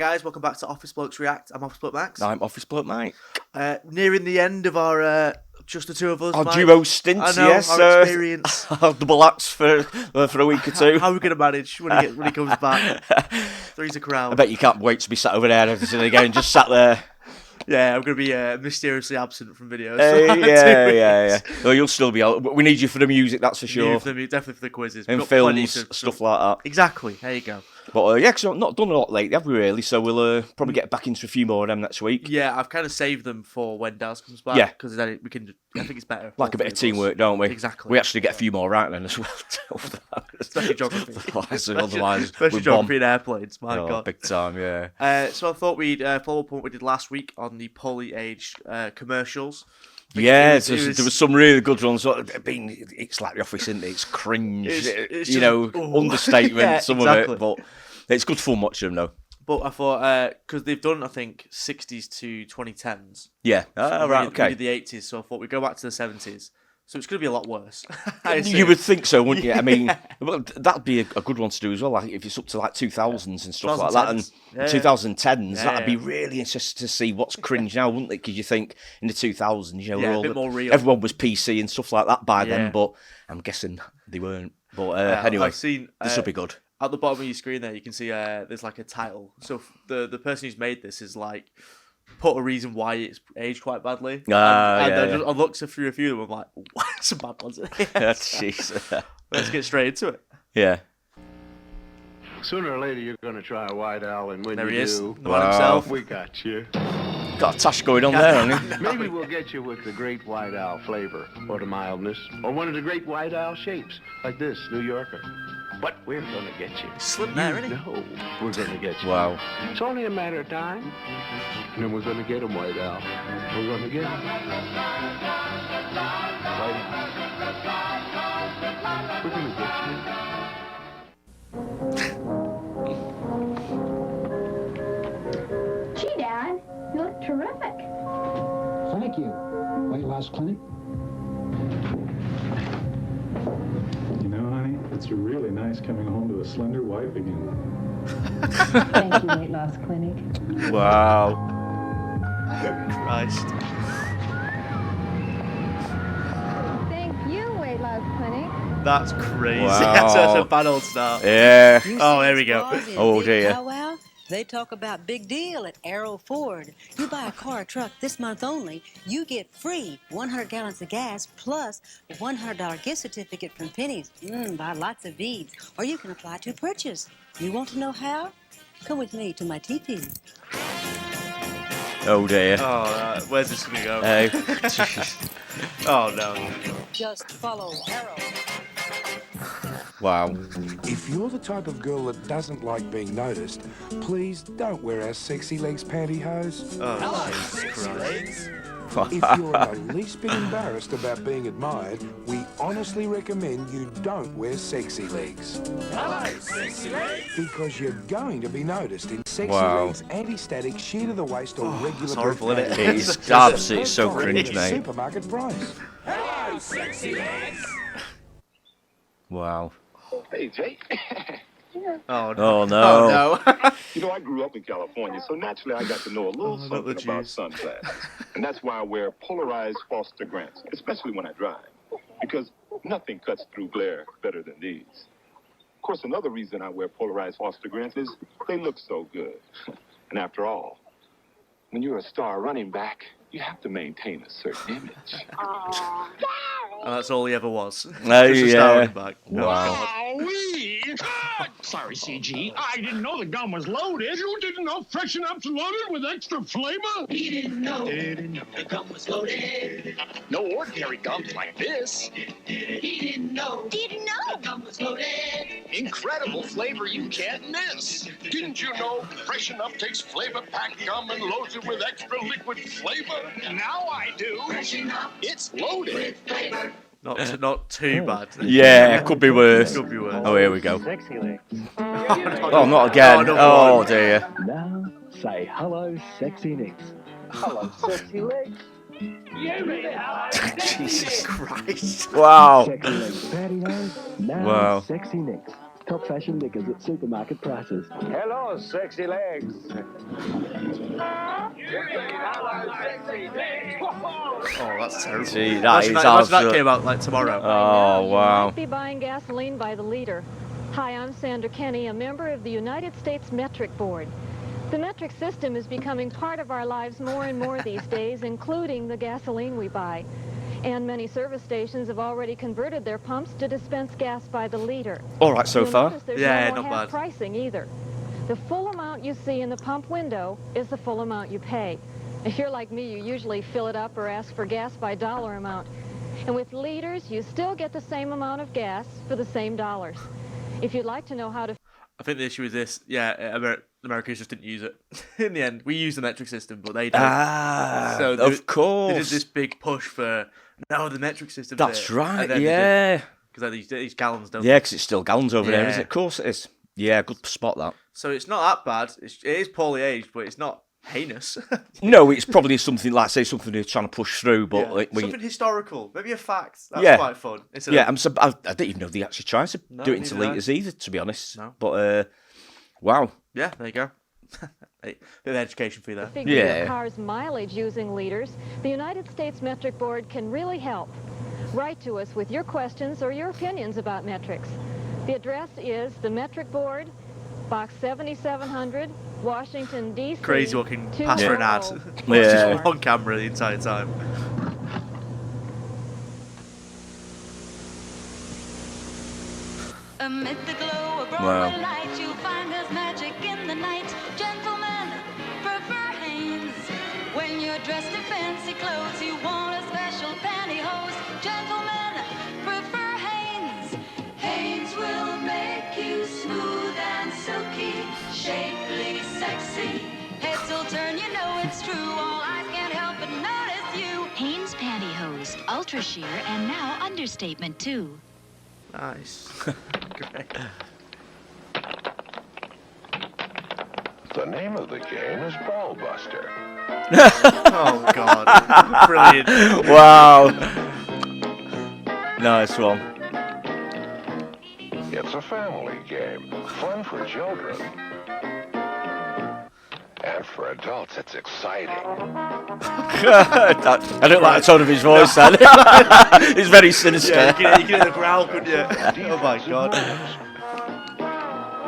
guys, welcome back to Office Blokes React. I'm Office Bloke Max. I'm Office Bloke Mike. Nearing the end of our just the two of us. Our Mike. duo stint, I know, yes. our experience. Our double acts for a week or two. How are we going to manage when he comes back? Three's a crowd. I bet you can't wait to be sat over there again, just sat there. Yeah, I'm going to be mysteriously absent from videos. Yeah. No, you'll still be out. We need you for the music, that's for sure. Definitely for the quizzes. And films, stuff like that. Exactly. There you go. But yeah, because we've not done a lot lately, have we really? So we'll probably get back into a few more of them next week. Yeah, I've kind of saved them for when Daz comes back. Yeah. Because then we can. I think it's better. Like a bit of teamwork, don't we? Exactly. We actually get a few more right then as well. Especially geography. Otherwise, especially geography and airplanes. My God. Big time, yeah. So I thought we'd follow up on what we did last week on the poorly aged commercials. Yeah, there was some really good ones. It's like The Office, isn't it? It's cringe, it's understatement, yeah, some exactly. of it. But it's good fun watching them, though. But I thought, because they've done, I think, 60s to 2010s. Yeah, right, okay. We did the 80s, so I thought we'd go back to the 70s. So it's going to be a lot worse. You would think so, wouldn't you? I mean, well, that'd be a good one to do as well. Like if it's up to like 2000s and stuff like that, and 2010s, that'd be really interesting to see what's cringe now, wouldn't it? Because you think in the 2000s, a bit more real. Everyone was PC and stuff like that by then, but I'm guessing they weren't. But anyway, I've seen, this will be good. At the bottom of your screen there, you can see there's like a title. So the person who's made this is like put a reason why it's aged quite badly. I looked through a few of them. I'm like, what? Some bad ones. Jeez. Let's get straight into it. Yeah. Sooner or later, you're going to try a White Owl, and when there you he is, do, the man himself. We got you. Got a tash going on there, hasn't he? Maybe we'll get you with the Great White Owl flavor, or the mildness, or one of the Great White Owl shapes, like this, New Yorker. But we're going to get you. Slim there, isn't he? No, we're going to get you. Wow. It's only a matter of time. And then we're going to get him, White Owl. We're going to get him. White Owl. We're going to get you. Gee, Dad, you look terrific. Thank you. Weight loss clinic? You know, honey, it's really nice coming home to a slender wife again. Thank you, Weight Loss Clinic. Wow. Christ. Thank you, Weight Loss Clinic. That's crazy. Wow. That's a bad old start. Yeah. Oh, there we go. Oh, dear. They talk about big deal at Arrow Ford. You buy a car or truck this month only, you get free 100 gallons of gas plus a $100 gift certificate from Penny's. Buy lots of beads. Or you can apply to purchase. You want to know how? Come with me to my teepee. Oh, dear. Oh, where's this going to go? Oh, no. Just follow Arrow. Wow. If you're the type of girl that doesn't like being noticed, please don't wear our sexy legs pantyhose. Oh, Jesus Christ. If you're the least bit embarrassed about being admired, we honestly recommend you don't wear sexy legs. Hello, sexy legs. Because you're going to be noticed in sexy legs, anti-static, sheer to the waist, or regular horrible, isn't it? It's absolutely so cringe, mate. Supermarket price. Hello, sexy legs. Wow. Hey, Jake. Oh, no. Oh, no. Oh, no. You know, I grew up in California, so naturally I got to know a little something about sunglasses. And that's why I wear polarized Foster Grants, especially when I drive. Because nothing cuts through glare better than these. Of course, another reason I wear polarized Foster Grants is they look so good. And after all, when you're a star running back, you have to maintain a certain image. And that's all he ever was. Oh, Just a star running back. Wow. Sorry, CG. I didn't know the gun was loaded. You didn't know Freshen Up's loaded with extra flavor? He didn't know. The gun was loaded. No ordinary gums like this. He didn't know. Didn't know. The gun was loaded. Incredible flavor you can't miss. Didn't you know Freshen Up takes flavor-packed gum and loads it with extra liquid flavor? Now I do. Freshen Up. It's loaded with flavor. Not too bad. Yeah, could be worse. Could be worse. Oh, here we go. Sexy legs. Oh, not again. Oh, dear. Now, say hello, sexy necks. Hello, sexy legs. Jesus Christ. Wow. Sexy legs pantyhose. Now, Wow. sexy necks. Top fashion knickers at supermarket prices. Hello, sexy legs. Oh, that's terrible. See, Imagine that came out like tomorrow. Oh, wow. You might be buying gasoline by the liter. Hi, I'm Sandra Kenny, a member of the United States Metric Board. The metric system is becoming part of our lives more and more these days, including the gasoline we buy. And many service stations have already converted their pumps to dispense gas by the liter. All right, so far. There's Yeah, no more not half bad. pricing either. The full amount you see in the pump window is the full amount you pay. If you're like me, you usually fill it up or ask for gas by dollar amount. And with liters, you still get the same amount of gas for the same dollars. If you'd like to know how to... I think the issue is this. Yeah, Americans just didn't use it. In the end, we use the metric system, but they don't. So of course. They did this big push for, no, the metric system. That's right, yeah. Because these gallons don't. Yeah, because it's still gallons over there, isn't it? Of course it is. Yeah, good spot that. So it's not that bad. It is poorly aged, but it's not heinous. No, it's probably something like, say, something they're trying to push through, but like, something historical, maybe a fact. That's quite fun. Yeah, I didn't even know they actually tried to do it into litres either, to be honest. No. But wow. Yeah, there you go. Bit of education for you there. Figure your car's mileage using liters. The United States Metric Board can really help. Write to us with your questions or your opinions about metrics. The address is the Metric Board, Box 7700, Washington, D.C. Crazy walking past for an ad. Yeah. Just on camera the entire time. Amid the glow of Broadway lights, you'll find there's magic in the night. Gentlemen prefer Hanes. When you're dressed in fancy clothes, you want a special pantyhose. Gentlemen prefer Hanes. Hanes will make you smooth and silky, shapely, sexy. Heads will turn, you know it's true. All eyes can't help but notice you. Hanes pantyhose, ultra sheer, and now understatement too. Nice. Great. The name of the game is Ballbuster. Oh, God. Brilliant. Wow. Nice one. It's a family game, fun for children. And for adults, it's exciting. I don't like the tone of his voice, then. It's very sinister. Yeah, you can hear the growl, couldn't you? Oh, my God.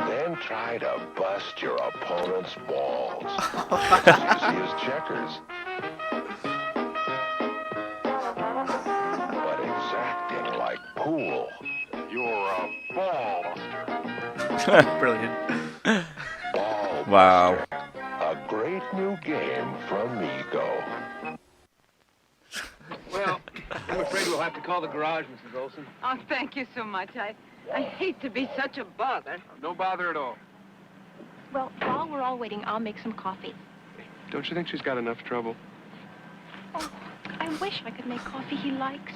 Then try to bust your opponent's balls. As easy as checkers. But exacting like pool. You're a ballbuster. Brilliant. Wow. A great new game from Mego. Well, I'm afraid we'll have to call the garage, Mrs. Olson. Oh, thank you so much. I hate to be such a bother. No bother at all. Well, while we're all waiting, I'll make some coffee. Don't you think she's got enough trouble? Oh, I wish I could make coffee he likes.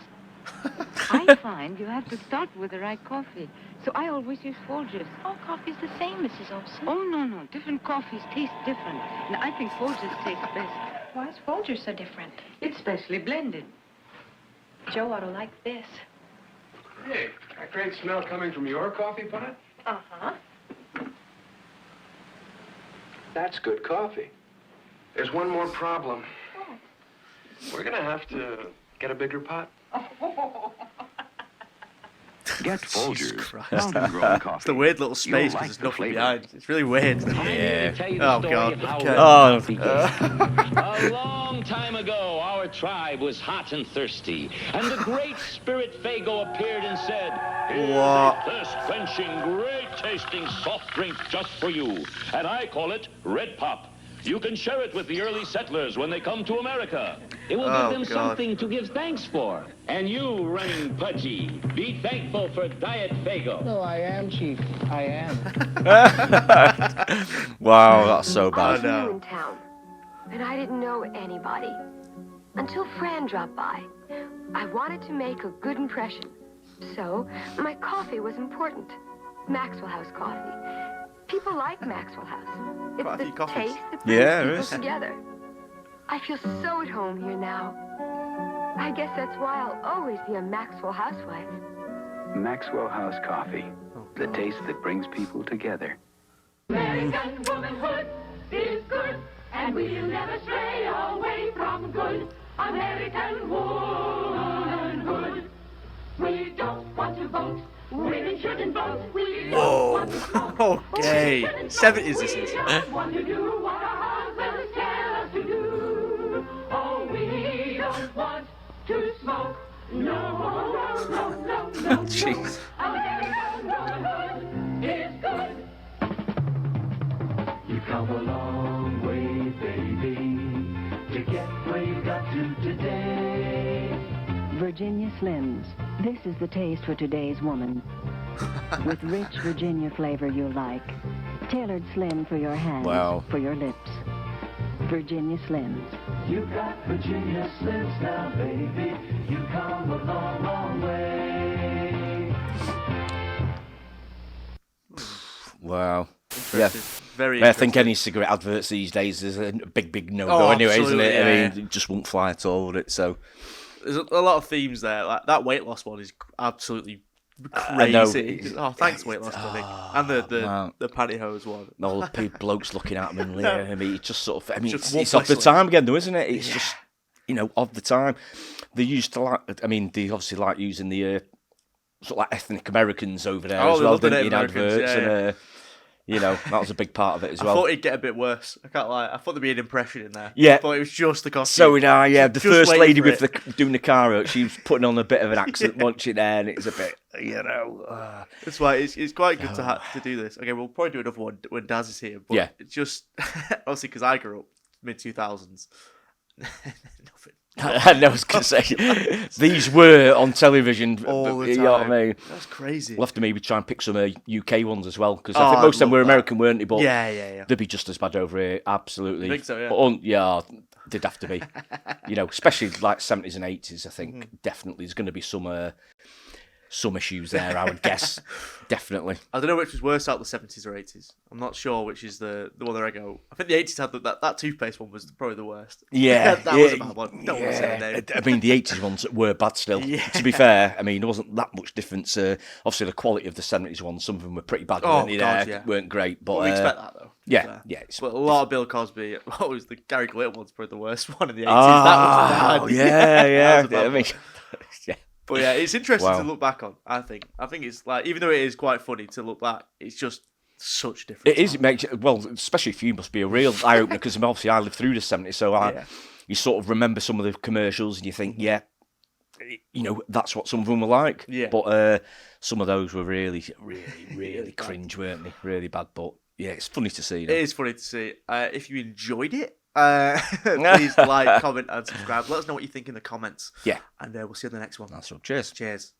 I find you have to start with the right coffee. So I always use Folgers. All coffee's the same, Mrs. Olson. Oh, no. Different coffees taste different. And I think Folgers taste best. Why is Folgers so different? It's specially blended. Joe ought to like this. Hey, that great smell coming from your coffee pot? Uh-huh. That's good coffee. There's one more problem. Oh. We're gonna have to get a bigger pot. Get Folgers. Grown coffee. It's the weird little space because there's nothing behind. It's really weird. Yeah. Oh, God. Okay. A long time ago, our tribe was hot and thirsty, and the great spirit Fago appeared and said, "Here's a thirst-quenching, great-tasting soft drink just for you, and I call it Red Pop. You can share it with the early settlers when they come to America. It will give them something to give thanks for. And you, running Pudgy, be thankful for Diet Fago." No, I am, Chief. I am. Wow, that's so I bad. was new in town, and I didn't know anybody. Until Fran dropped by. I wanted to make a good impression. So, my coffee was important. Maxwell House coffee. People like Maxwell House. It's the taste that brings people together. I feel so at home here now. I guess that's why I'll always be a Maxwell housewife. Maxwell House coffee. The taste that brings people together. American womanhood is good, and we'll never stray away from good American womanhood. We don't want to vote. Women shouldn't vote. We don't want to smoke. Okay. 70s this is. We don't want to do what our husbands tell us to do. Oh, we don't want to smoke. No. Jeez. American womanhood is good. You come a long way, baby, to get where you got to today. Virginia Slims. This is the taste for today's woman. With rich Virginia flavor you like. Tailored slim for your hands, for your lips. Virginia Slims. You got Virginia Slims now, baby. You come a long way. Wow. Interesting. Very I think any cigarette adverts these days is a big no-go anyway, isn't it? Yeah. I mean, it just won't fly at all, would it? So there's a lot of themes there. Like that weight loss one is absolutely crazy. Oh, thanks, weight loss clinic, and the pantyhose one. All the blokes looking at him and leering. I mean, it's just sort of. I mean, Just it's of the time again, though, isn't it? It's just of the time. They used to like. I mean, they obviously like using the sort of like ethnic Americans over there as well, didn't they, in adverts? And that was a big part of it as well. I thought it'd get a bit worse. I can't lie. I thought there'd be an impression in there. Yeah. I thought it was just the costume. So did I, yeah. The Just first wait lady for with it. doing the car out, she was putting on a bit of an accent, wasn't she, there? And it was a bit, That's why it's quite good to do this. Okay, we'll probably do another one when Daz is here. But it's just, obviously, because I grew up mid-2000s. Nothing. I know, I was going to say, these were on television all the time. You know what I mean? That's crazy. We'll have to maybe try and pick some UK ones as well, because I think most of them were American, weren't they? But yeah. they'd be just as bad over here, absolutely. I think so, yeah. But they'd have to be. Especially like 70s and 80s, I think, definitely there's going to be some issues there, I would guess. Definitely. I don't know which was worse out, the 70s or 80s. I'm not sure which is the one where I go. I think the 80s had that toothpaste one was probably the worst. Yeah. that was a bad one. Don't want to say the name. I mean, the 80s ones were bad still. Yeah. To be fair, I mean, there wasn't that much difference. Obviously, the quality of the 70s ones, some of them were pretty bad, weren't they? Weren't great. But we expect that, though. Yeah. But a lot of Bill Cosby, what was the Gary Glitter one's probably the worst one in the 80s. That was bad. Yeah. That was a bad I mean, one. But yeah, it's interesting to look back on, I think. I think it's like, even though it is quite funny to look back, it's just such a difference. It is. It makes especially for you, must be a real eye opener, because obviously I lived through the 70s, so you sort of remember some of the commercials and you think, that's what some of them were like. Yeah. But some of those were really cringe, weren't they? Really bad. But yeah, it's funny to see. It is funny to see. If you enjoyed it, please like, comment, and subscribe. Let us know what you think in the comments. Yeah. And we'll see you in the next one. That's all. Cheers. Cheers.